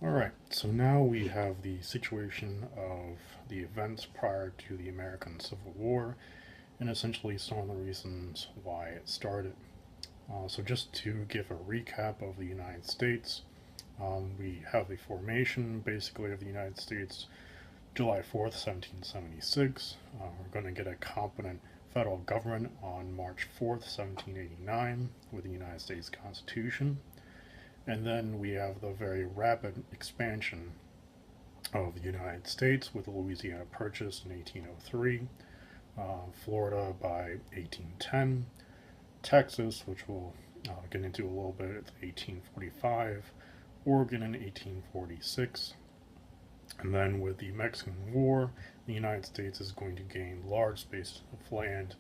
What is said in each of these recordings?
Alright, so now we have the situation of the events prior to the American Civil War and essentially some of the reasons why it started. So, just to give a recap of the United States, we have the formation basically of the United States July 4th, 1776. We're going to get a competent federal government on March 4th, 1789, with the United States Constitution. And then we have the very rapid expansion of the United States with Louisiana Purchase in 1803, Florida by 1810, Texas, which we'll get into a little bit, at 1845, Oregon in 1846. And then with the Mexican War, the United States is going to gain large spaces of land.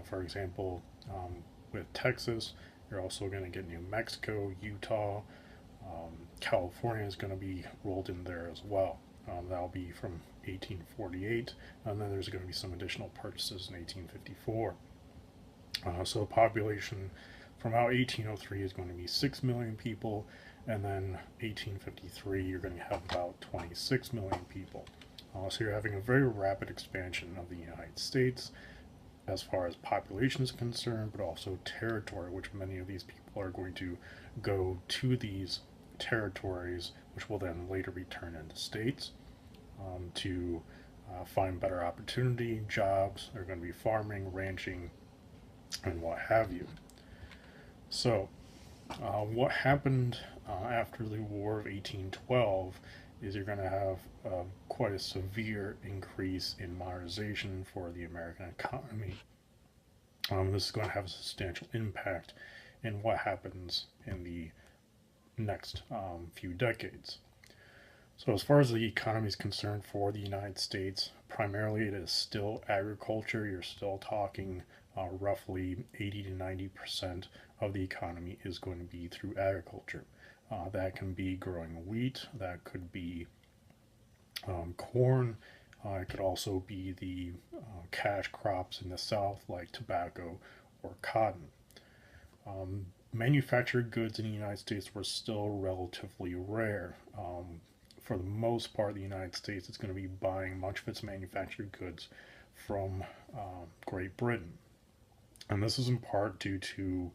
For example, with Texas, you're also going to get New Mexico, Utah, California is going to be rolled in there as well. That'll be from 1848, and then there's going to be some additional purchases in 1854. So the population from about 1803 is going to be 6 million people, and then 1853 you're going to have about 26 million people. So you're having a very rapid expansion of the United States as far as population is concerned, but also territory, which many of these people are going to go to these territories, which will then later be turned into states to find better opportunity, jobs. They're going to be farming, ranching, and what have you. So, what happened after the War of 1812 is you're going to have quite a severe increase in modernization for the American economy. This is going to have a substantial impact in what happens in the next few decades. So, as far as the economy is concerned for the United States, primarily it is still agriculture. You're still talking roughly 80 to 90% of the economy is going to be through agriculture. That can be growing wheat, that could be corn, it could also be the cash crops in the South like tobacco or cotton. Manufactured goods in the United States were still relatively rare. For the most part, the United States is going to be buying much of its manufactured goods from Great Britain. And this is in part due to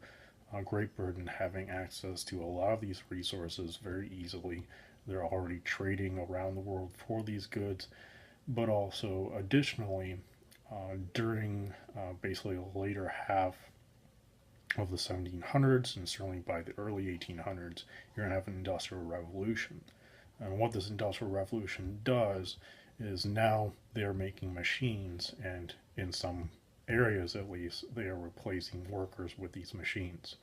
Great Britain having access to a lot of these resources very easily. They're already trading around the world for these goods, but also additionally, during basically the later half of the 1700s and certainly by the early 1800s, you're going to have an industrial revolution. And what this industrial revolution does is now they're making machines, and in some areas at least, they are replacing workers with these machines.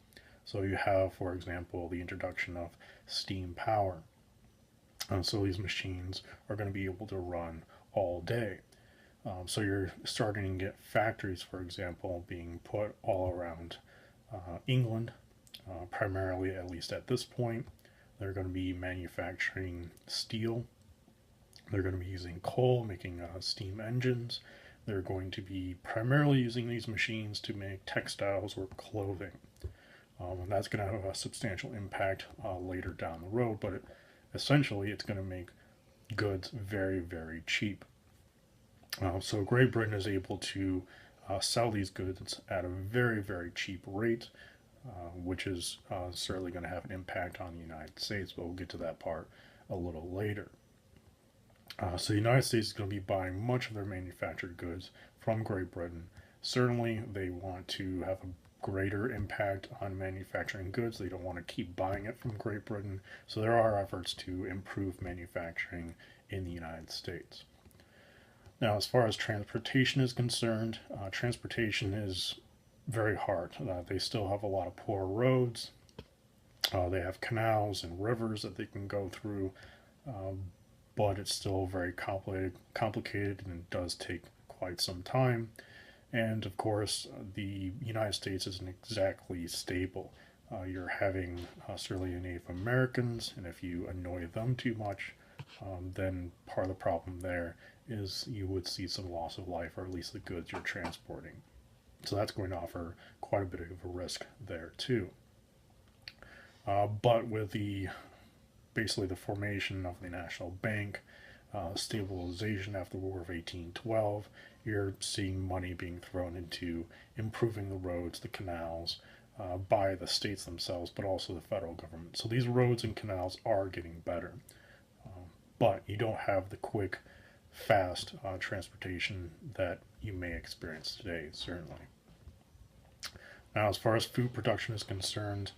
So you have, for example, the introduction of steam power. And so these machines are going to be able to run all day. So you're starting to get factories, for example, being put all around England, primarily, at least at this point. They're going to be manufacturing steel. They're going to be using coal, making steam engines. They're going to be primarily using these machines to make textiles or clothing. And that's going to have a substantial impact later down the road, but essentially it's going to make goods very, very cheap. So Great Britain is able to sell these goods at a very, very cheap rate, which is certainly going to have an impact on the United States, but we'll get to that part a little later. So the United States is going to be buying much of their manufactured goods from Great Britain. Certainly, they want to have a greater impact on manufacturing goods. They don't want to keep buying it from Great Britain. So there are efforts to improve manufacturing in the United States. Now, as far as transportation is concerned, transportation is very hard. They still have a lot of poor roads. They have canals and rivers that they can go through, but it's still very complicated, and it does take quite some time. And of course, the United States isn't exactly stable. You're having Australian Native Americans, and if you annoy them too much, then part of the problem there is you would see some loss of life, or at least the goods you're transporting. So that's going to offer quite a bit of a risk there too. But with the basically the formation of the National Bank, stabilization after the War of 1812. You're seeing money being thrown into improving the roads, the canals, by the states themselves, but also the federal government. So these roads and canals are getting better, but you don't have the quick, fast transportation that you may experience today, certainly. Now, as far as food production is concerned,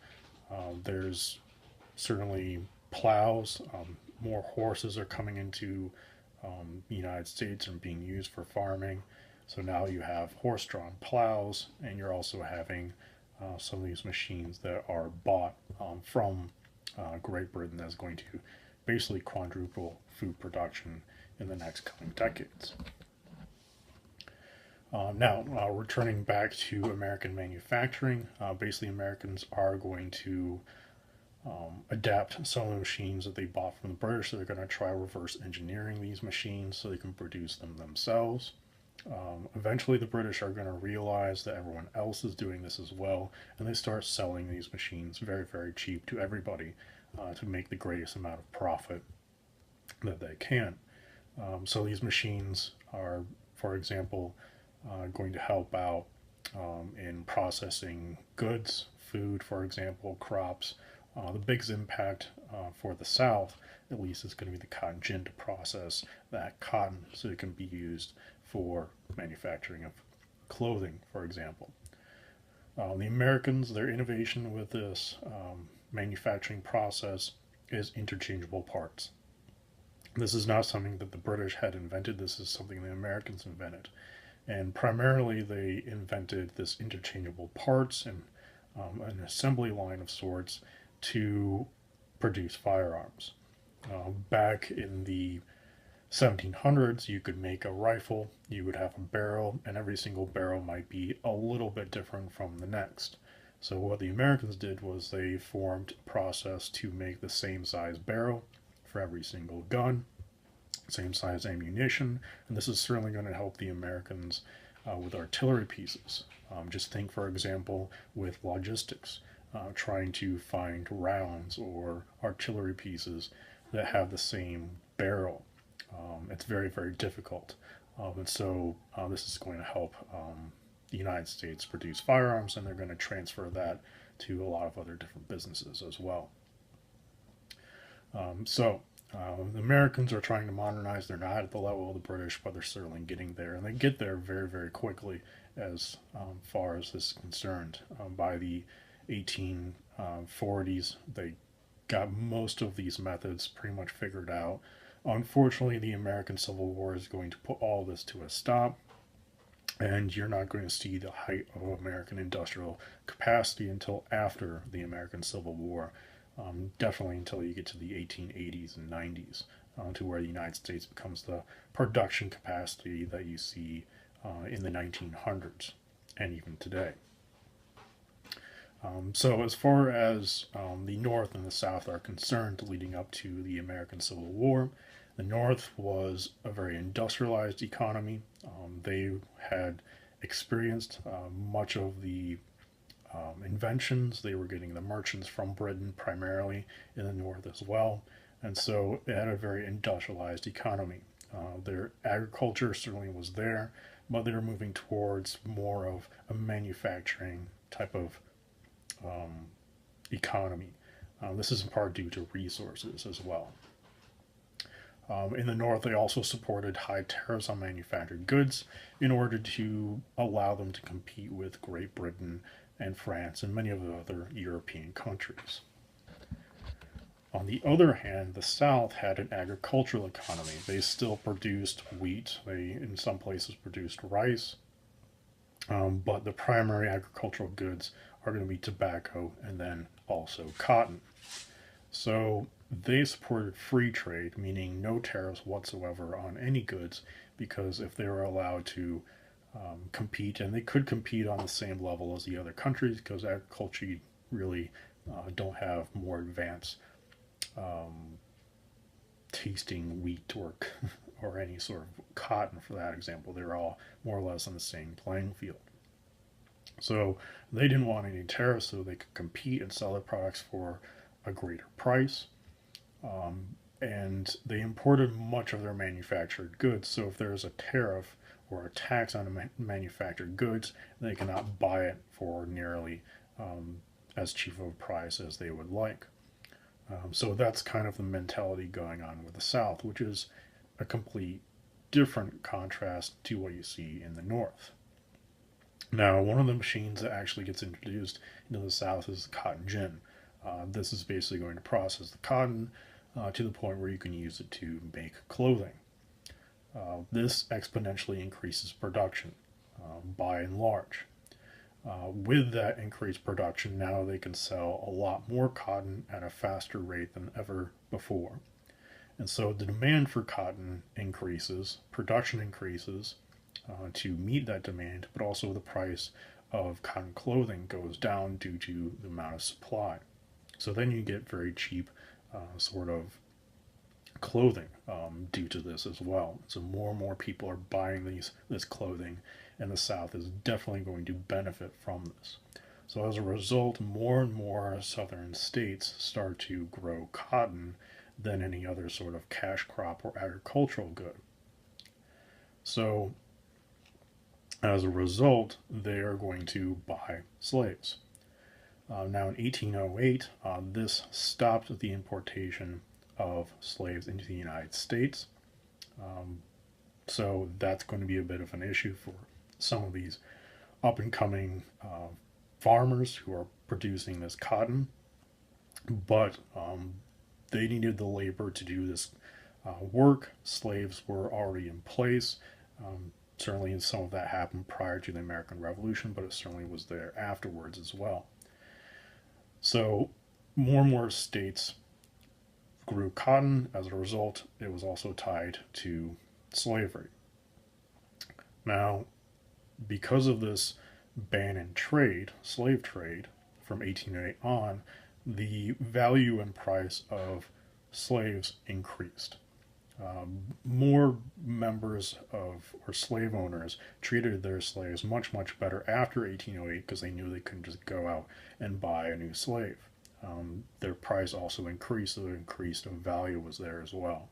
there's certainly plows. More horses are coming into the United States and being used for farming. So now you have horse-drawn plows, and you're also having some of these machines that are bought from Great Britain that's going to basically quadruple food production in the next coming decades. Now, returning back to American manufacturing, basically Americans are going to adapt some of the machines that they bought from the British. So they're going to try reverse engineering these machines so they can produce them themselves. Eventually, the British are going to realize that everyone else is doing this as well, and they start selling these machines very, very cheap to everybody to make the greatest amount of profit that they can. So these machines are, for example, going to help out in processing goods, food, for example, crops. The biggest impact for the South, at least, is going to be the cotton gin to process that cotton so it can be used for manufacturing of clothing, for example. The Americans, their innovation with this manufacturing process is interchangeable parts. This is not something that the British had invented, this is something the Americans invented. And primarily they invented this interchangeable parts and an assembly line of sorts to produce firearms. Back in the 1700s, you could make a rifle, you would have a barrel, and every single barrel might be a little bit different from the next. So what the Americans did was they formed a process to make the same size barrel for every single gun, same size ammunition, and this is certainly going to help the Americans with artillery pieces. Just think, for example, with logistics, trying to find rounds or artillery pieces that have the same barrel. It's very, very difficult. And so this is going to help the United States produce firearms, and they're going to transfer that to a lot of other different businesses as well. The Americans are trying to modernize. They're not at the level of the British, but they're certainly getting there, and they get there very, very quickly as far as this is concerned. By the 1840s, they got most of these methods pretty much figured out. Unfortunately, the American Civil War is going to put all this to a stop, and you're not going to see the height of American industrial capacity until after the American Civil War. Definitely until you get to the 1880s and 90s, to where the United States becomes the production capacity that you see in the 1900s and even today. So as far as the North and the South are concerned leading up to the American Civil War, the North was a very industrialized economy. They had experienced much of the inventions. They were getting the merchants from Britain primarily in the North as well. And so it had a very industrialized economy. Their agriculture certainly was there, but they were moving towards more of a manufacturing type of economy. This is in part due to resources as well. In the North, they also supported high tariffs on manufactured goods in order to allow them to compete with Great Britain and France and many of the other European countries. On the other hand, the South had an agricultural economy. They still produced wheat. They, in some places, produced rice. But the primary agricultural goods are going to be tobacco and then also cotton. So they supported free trade, meaning no tariffs whatsoever on any goods, because if they were allowed to compete, and they could compete on the same level as the other countries, because agriculture really don't have more advanced tasting wheat or any sort of cotton, for that example. They're all more or less on the same playing field. So they didn't want any tariffs, so they could compete and sell their products for a greater price. and they imported much of their manufactured goods. So if there's a tariff or a tax on manufactured goods, they cannot buy it for nearly as cheap of a price as they would like. So that's kind of the mentality going on with the South, which is a complete different contrast to what you see in the North. Now, one of the machines that actually gets introduced into the South is the cotton gin. This is basically going to process the cotton to the point where you can use it to make clothing. This exponentially increases production by and large. With that increased production, now they can sell a lot more cotton at a faster rate than ever before. And so the demand for cotton increases, production increases to meet that demand, but also the price of cotton clothing goes down due to the amount of supply. So then you get very cheap sort of clothing due to this as well. So more and more people are buying this clothing, and the South is definitely going to benefit from this. So as a result, more and more southern states start to grow cotton than any other sort of cash crop or agricultural good. So as a result, they are going to buy slaves. Now in 1808, this stopped the importation of slaves into the United States. So that's going to be a bit of an issue for some of these up and coming farmers who are producing this cotton. But they needed the labor to do this work. Slaves were already in place. Certainly, some of that happened prior to the American Revolution, but it certainly was there afterwards as well. So more and more states grew cotton. As a result, it was also tied to slavery. Now, because of this ban in trade, slave trade, from 1808 on, the value and price of slaves increased. More members of or slave owners treated their slaves much, much better after 1808 because they knew they couldn't just go out and buy a new slave. Their price also increased, so the increased value was there as well,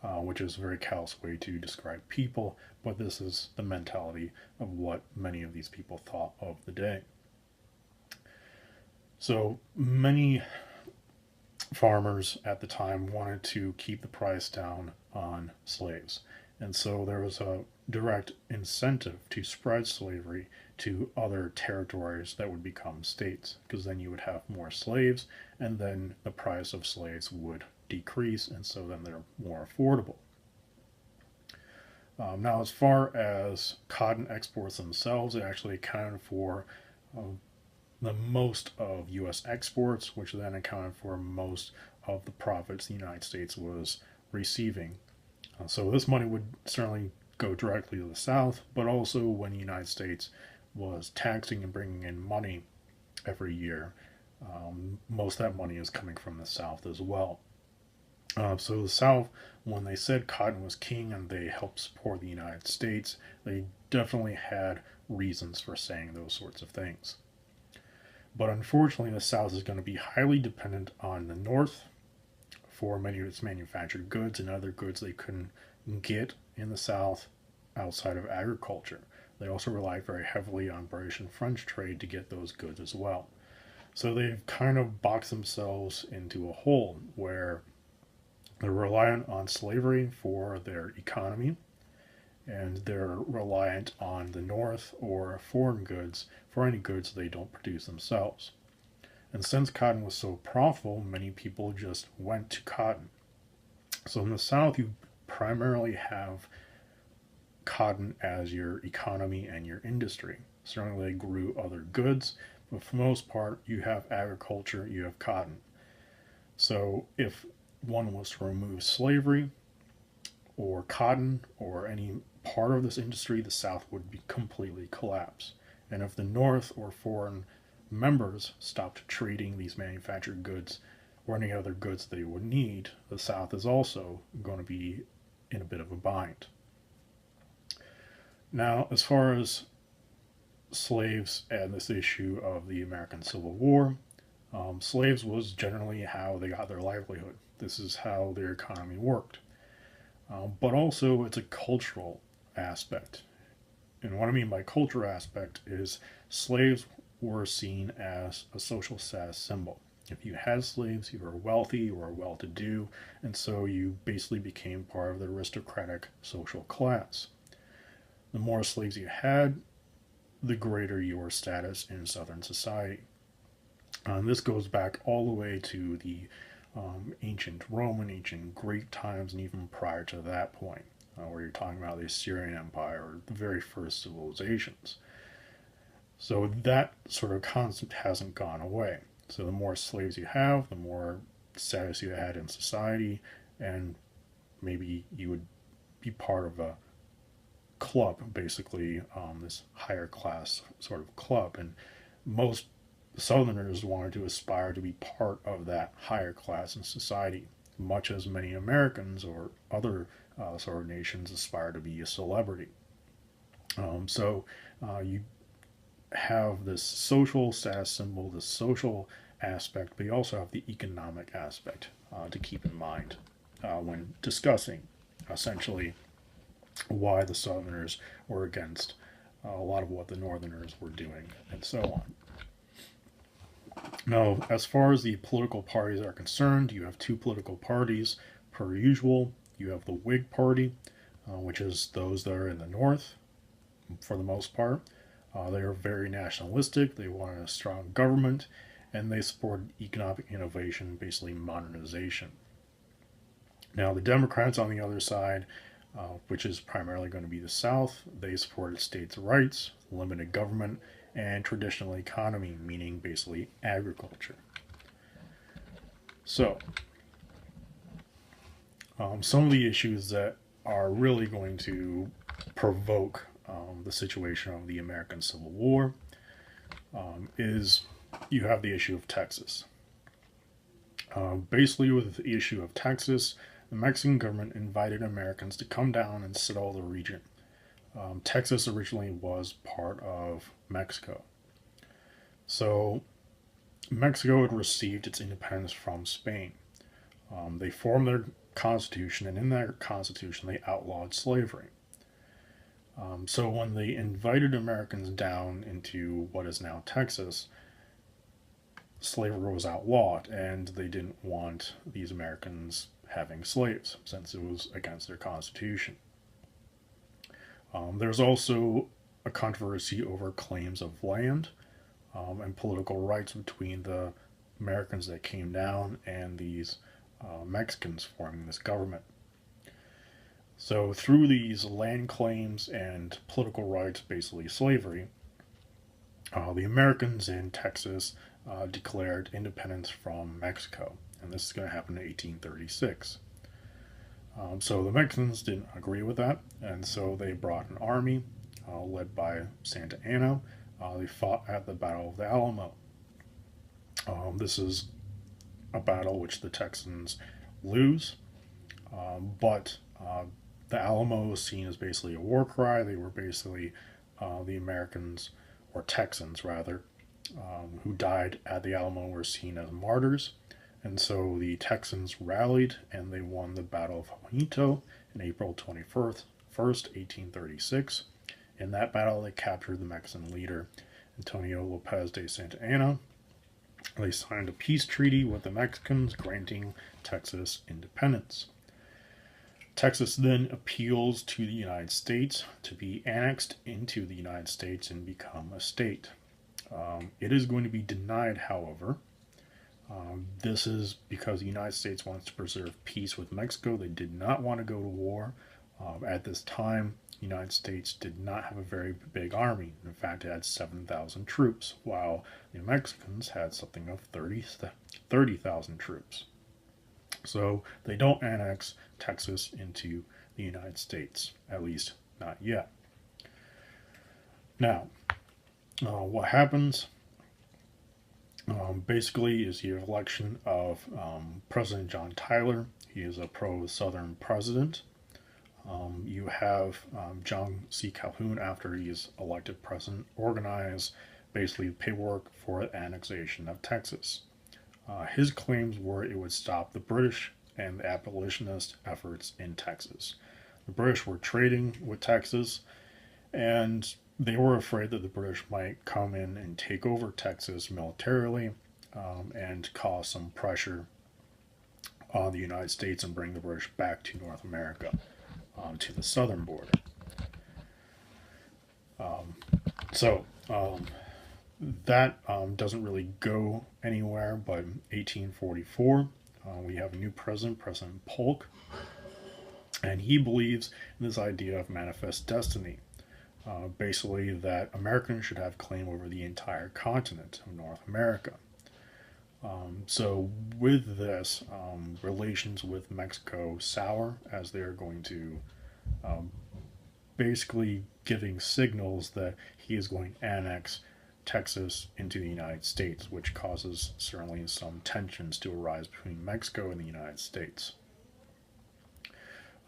which is a very callous way to describe people, but this is the mentality of what many of these people thought of the day. So many farmers at the time wanted to keep the price down on slaves. And so there was a direct incentive to spread slavery to other territories that would become states, because then you would have more slaves, and then the price of slaves would decrease, and so then they're more affordable. Now, as far as cotton exports themselves, it actually accounted for the most of U.S. exports, which then accounted for most of the profits the United States was receiving. So this money would certainly go directly to the South, but also when the United States was taxing and bringing in money every year, most of that money is coming from the South as well. So the South, when they said cotton was king and they helped support the United States, they definitely had reasons for saying those sorts of things. But unfortunately, the South is going to be highly dependent on the North for many of its manufactured goods and other goods they couldn't get in the South outside of agriculture. They also rely very heavily on British and French trade to get those goods as well. So they've kind of boxed themselves into a hole where they're reliant on slavery for their economy, and they're reliant on the North or foreign goods for any goods they don't produce themselves. And since cotton was so profitable, many people just went to cotton. So in the South, you primarily have cotton as your economy and your industry. Certainly they grew other goods, but for the most part, you have agriculture, you have cotton. So if one was to remove slavery or cotton or any part of this industry, the South would be completely collapse. And if the North or foreign members stopped trading these manufactured goods or any other goods they would need, the South is also going to be in a bit of a bind. Now, as far as slaves and this issue of the American Civil War, slaves was generally how they got their livelihood. This is how their economy worked. But also, it's a cultural aspect. And what I mean by cultural aspect is slaves were seen as a social status symbol. If you had slaves, you were wealthy, you were well to do, and so you basically became part of the aristocratic social class. The more slaves you had, the greater your status in Southern society. And this goes back all the way to the ancient Roman, ancient Greek times, and even prior to that point, where you're talking about the Assyrian Empire or the very first civilizations. So that sort of concept hasn't gone away. So the more slaves you have, the more status you had in society, and maybe you would be part of a club, basically, this higher class sort of club. And most Southerners wanted to aspire to be part of that higher class in society, much as many Americans or other sort of nations aspire to be a celebrity. So you have this social status symbol, this social aspect, but you also have the economic aspect to keep in mind when discussing essentially why the Southerners were against a lot of what the Northerners were doing, and so on. Now, as far as the political parties are concerned, you have two political parties per usual. You have the Whig Party, which is those that are in the North, for the most part. They are very nationalistic, they wanted a strong government, and they supported economic innovation, basically modernization. Now, the Democrats on the other side, which is primarily going to be the South, they supported states' rights, limited government, and traditional economy, meaning basically agriculture. So, some of the issues that are really going to provoke the situation of the American Civil War is you have the issue of Texas. Basically, with the issue of Texas, the Mexican government invited Americans to come down and settle the region. Texas originally was part of Mexico. So Mexico had received its independence from Spain. They formed their constitution, and in that constitution they outlawed slavery. So when they invited Americans down into what is now Texas, slavery was outlawed, and they didn't want these Americans having slaves since it was against their constitution. There's also a controversy over claims of land and political rights between the Americans that came down and these Mexicans forming this government. So through these land claims and political rights, basically slavery, the Americans in Texas declared independence from Mexico, and this is going to happen in 1836. So the Mexicans didn't agree with that, and so they brought an army led by Santa Anna. They fought at the Battle of the Alamo. This is a battle which the Texans lose, but the Alamo was seen as basically a war cry. They were basically the Americans, or Texans rather, who died at the Alamo were seen as martyrs. And so the Texans rallied and they won the Battle of Juanito in April 21st, 1836. In that battle, they captured the Mexican leader, Antonio Lopez de Santa Anna. They signed a peace treaty with the Mexicans, granting Texas independence. Texas then appeals to the United States to be annexed into the United States and become a state. It is going to be denied, however. This is because the United States wants to preserve peace with Mexico. They did not want to go to war. At this time, the United States did not have a very big army. In fact, it had 7,000 troops, while the Mexicans had something of 30,000 troops. So they don't annex Texas into the United States, at least not yet. Now, what happens basically is the election of President John Tyler. He is a pro-Southern president. You have John C. Calhoun, after he is elected president, organize basically paperwork for annexation of Texas. His claims were it would stop the British and the abolitionist efforts in Texas. The British were trading with Texas, and they were afraid that the British might come in and take over Texas militarily, and cause some pressure on the United States and bring the British back to North America, to the southern border. So that doesn't really go anywhere, but in 1844, we have a new president, President Polk, and he believes in this idea of manifest destiny. Basically, that Americans should have claim over the entire continent of North America. So, with this, relations with Mexico sour, as they're going to basically giving signals that he is going to annex Texas into the United States, which causes certainly some tensions to arise between Mexico and the United States.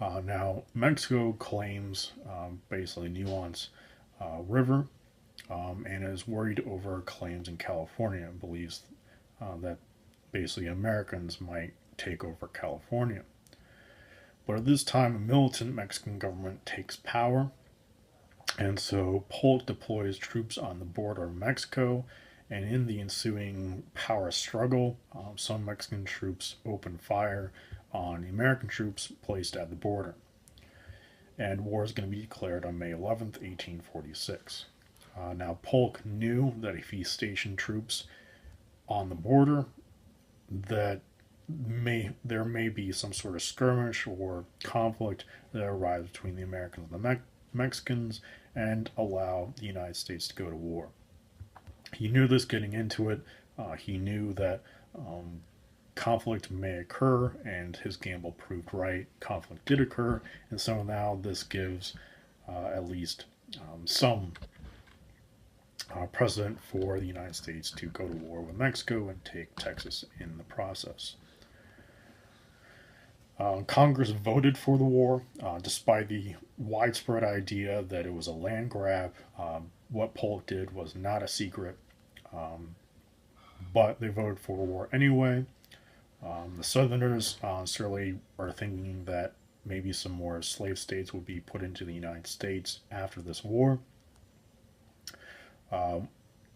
Now, Mexico claims basically Nuance River, and is worried over claims in California and believes that basically Americans might take over California. But at this time, a militant Mexican government takes power, and so Polk deploys troops on the border of Mexico, and in the ensuing power struggle, some Mexican troops open fire on the American troops placed at the border. And war is going to be declared on May 11th, 1846. Now, Polk knew that if he stationed troops on the border, that there may be some sort of skirmish or conflict that arises between the Americans and the Mexicans, and allow the United States to go to war. He knew this getting into it. He knew that conflict may occur, and his gamble proved right. Conflict did occur, and so now this gives at least some precedent for the United States to go to war with Mexico and take Texas in the process. Congress voted for the war, despite the widespread idea that it was a land grab. What Polk did was not a secret, but they voted for war anyway. The Southerners certainly are thinking that maybe some more slave states would be put into the United States after this war. The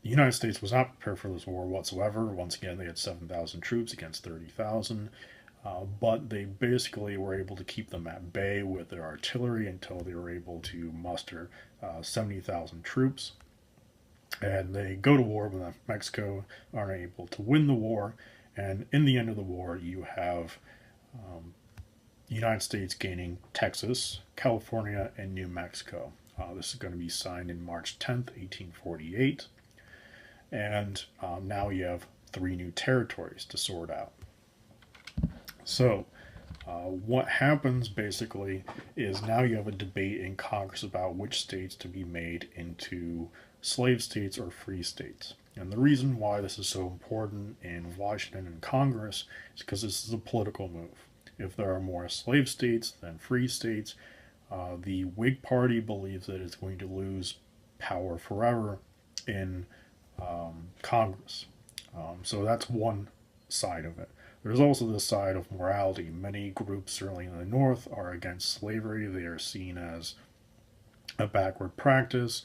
United States was not prepared for this war whatsoever. Once again, they had 7,000 troops against 30,000. But they basically were able to keep them at bay with their artillery until they were able to muster 70,000 troops. And they go to war with Mexico, are able to win the war, and in the end of the war, you have the United States gaining Texas, California, and New Mexico. This is going to be signed in March 10th, 1848. And now you have 3 new territories to sort out. So, what happens basically is now you have a debate in Congress about which states to be made into slave states or free states. And the reason why this is so important in Washington and Congress is because this is a political move. If there are more slave states than free states, the Whig Party believes that it's going to lose power forever in Congress. So that's one side of it. There's also the side of morality. Many groups, certainly in the North, are against slavery. They are seen as a backward practice.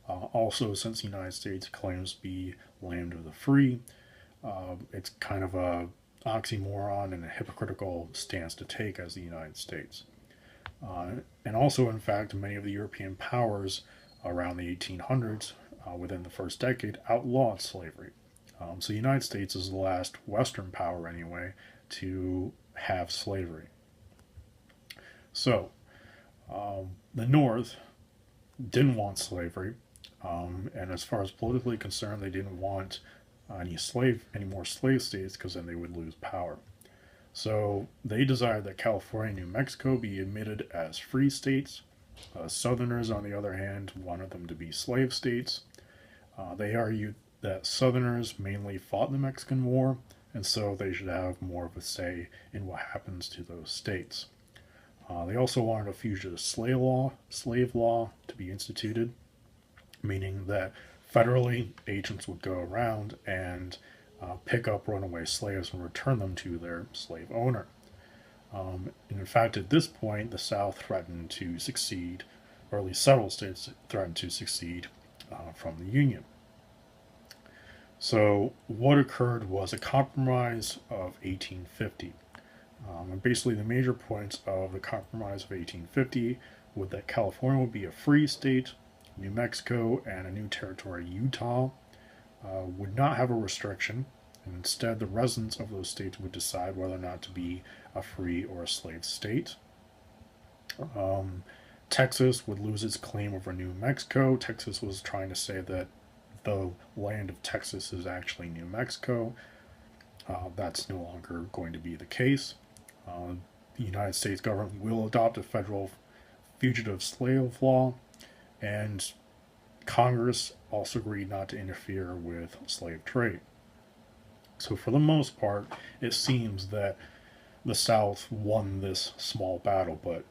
Also, since the United States claims to be land of the free, it's kind of a oxymoron and a hypocritical stance to take as the United States. And also, in fact, many of the European powers around the 1800s, within the first decade, outlawed slavery. So the United States is the last Western power, anyway, to have slavery. So, the North didn't want slavery, and as far as politically concerned, they didn't want any more slave states, because then they would lose power. So they desired that California and New Mexico be admitted as free states. Southerners, on the other hand, wanted them to be slave states. They argued that Southerners mainly fought the Mexican War, and so they should have more of a say in what happens to those states. They also wanted a fugitive slave law to be instituted, meaning that federally agents would go around and pick up runaway slaves and return them to their slave owner. And in fact, at this point, the South threatened to secede, or at least several states threatened to secede from the Union. So, what occurred was a compromise of 1850. And basically, the major points of the compromise of 1850 were that California would be a free state, New Mexico and a new territory, Utah, would not have a restriction, and instead the residents of those states would decide whether or not to be a free or a slave state. Texas would lose its claim over New Mexico. Texas was trying to say that the land of Texas is actually New Mexico. That's no longer going to be the case. The United States government will adopt a federal fugitive slave law, and Congress also agreed not to interfere with slave trade. So, for the most part, it seems that the South won this small battle, but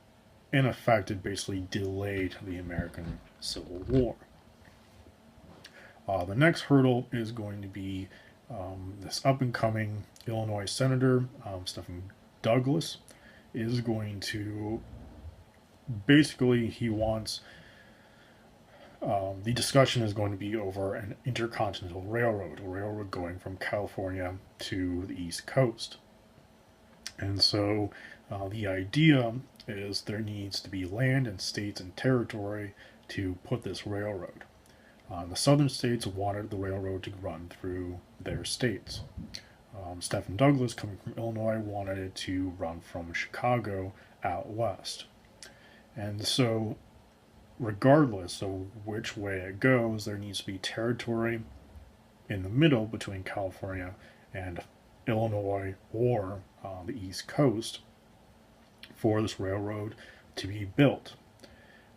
in effect, it basically delayed the American Civil War. The next hurdle is going to be this up and coming Illinois Senator, Stephen Douglas, is going to basically, he wants the discussion is going to be over an intercontinental railroad, a railroad going from California to the East Coast. And so the idea is there needs to be land and states and territory to put this railroad. The southern states wanted the railroad to run through their states. Stephen Douglas, coming from Illinois, wanted it to run from Chicago out west. And so, regardless of which way it goes, there needs to be territory in the middle between California and Illinois or the East Coast for this railroad to be built.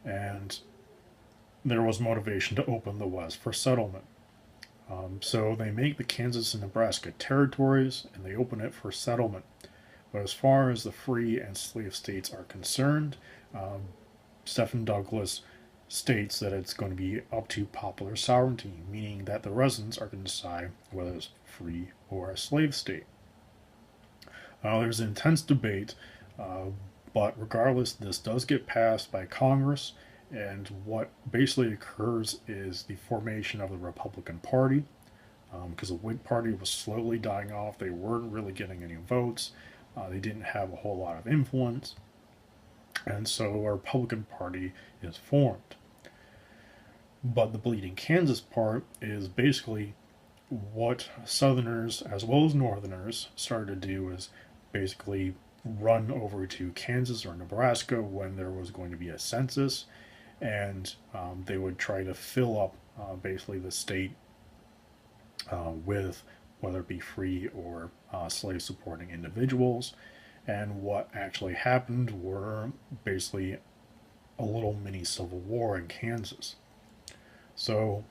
And there was motivation to open the West for settlement. So they make the Kansas and Nebraska territories and they open it for settlement. But as far as the free and slave states are concerned, Stephen Douglas states that it's going to be up to popular sovereignty, meaning that the residents are going to decide whether it's free or a slave state. There's intense debate, but regardless, this does get passed by Congress, and what basically occurs is the formation of the Republican Party, because the Whig Party was slowly dying off. They weren't really getting any votes. They didn't have a whole lot of influence. And so a Republican Party is formed. But the Bleeding Kansas part is basically what Southerners as well as Northerners started to do is basically run over to Kansas or Nebraska when there was going to be a census, and they would try to fill up basically the state with whether it be free or slave supporting individuals. And what actually happened were basically a little mini civil war in Kansas. So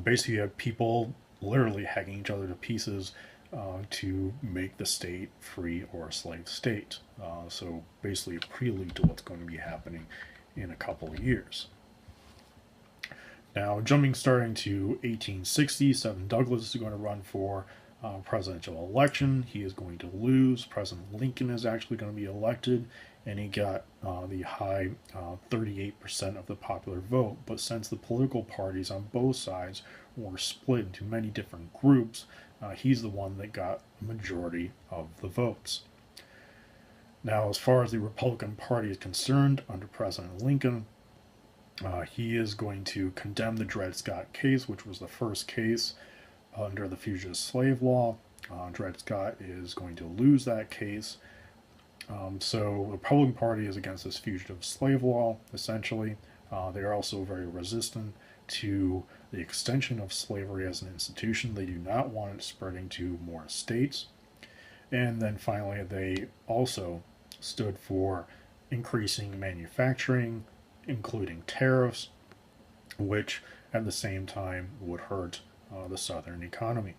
basically, you had people literally hacking each other to pieces to make the state free or a slave state. So basically, a prelude to what's going to be happening in a couple of years. Now, starting to 1860, Stephen Douglas is going to run for presidential election. He is going to lose. President Lincoln is actually going to be elected, and he got the high 38% of the popular vote. But since the political parties on both sides were split into many different groups, he's the one that got the majority of the votes. Now, as far as the Republican Party is concerned, under President Lincoln, he is going to condemn the Dred Scott case, which was the first case under the fugitive slave law. Dred Scott is going to lose that case. So the Republican Party is against this fugitive slave law, essentially. They are also very resistant to the extension of slavery as an institution. They do not want it spreading to more states. And then finally, they also stood for increasing manufacturing, including tariffs, which at the same time would hurt the Southern economy.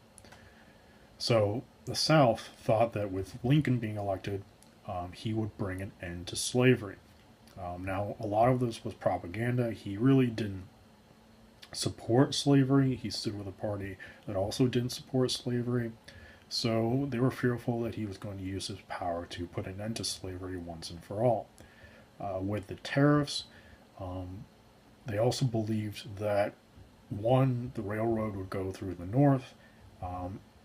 So the South thought that with Lincoln being elected, he would bring an end to slavery. Now, a lot of this was propaganda. He really didn't support slavery. He stood with a party that also didn't support slavery. So they were fearful that he was going to use his power to put an end to slavery once and for all. With the tariffs, they also believed that one, the railroad would go through the north,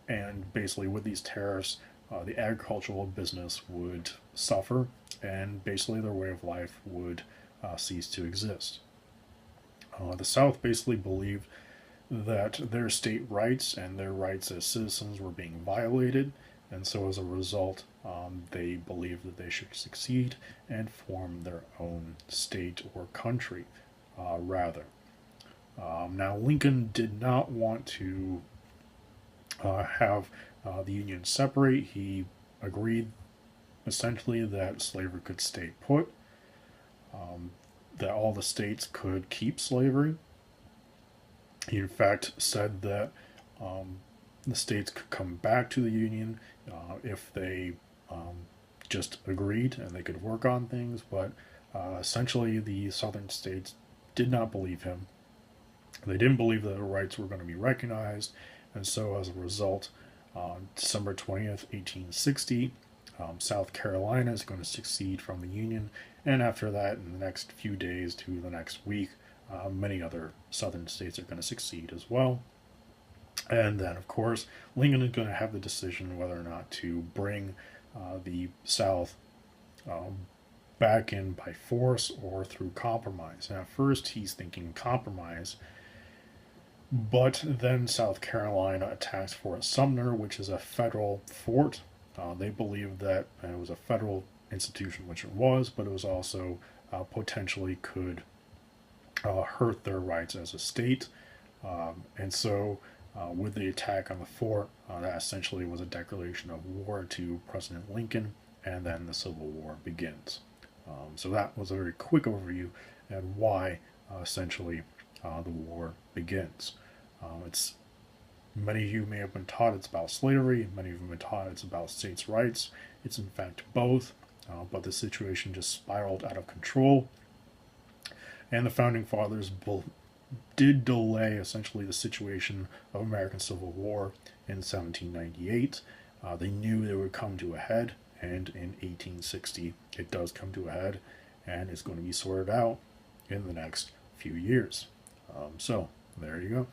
and basically with these tariffs, the agricultural business would suffer, and basically their way of life would cease to exist. The South basically believed that their state rights and their rights as citizens were being violated, and so as a result, they believed that they should succeed and form their own state or country, rather. Now, Lincoln did not want to have the Union separate. He agreed essentially that slavery could stay put, that all the states could keep slavery. He, in fact, said that the states could come back to the Union if they just agreed and they could work on things, but essentially the southern states did not believe him. They didn't believe that their rights were going to be recognized, and so as a result, on December 20th, 1860, South Carolina is going to secede from the Union, and after that, in the next few days to the next week, many other southern states are going to succeed as well. And then, of course, Lincoln is going to have the decision whether or not to bring the South back in by force or through compromise. And at first, he's thinking compromise, but then South Carolina attacks Fort Sumner, which is a federal fort. They believed that it was a federal institution, which it was, but it was also potentially could hurt their rights as a state. And so, with the attack on the fort, that essentially was a declaration of war to President Lincoln, and then the Civil War begins. So that was a very quick overview and why essentially the war begins. It's many of you may have been taught it's about slavery, many of you have been taught it's about states' rights. It's in fact both, but the situation just spiraled out of control, and the founding fathers did delay essentially the situation of American Civil War in 1798. They knew it would come to a head, and in 1860 it does come to a head, and it's going to be sorted out in the next few years. So there you go.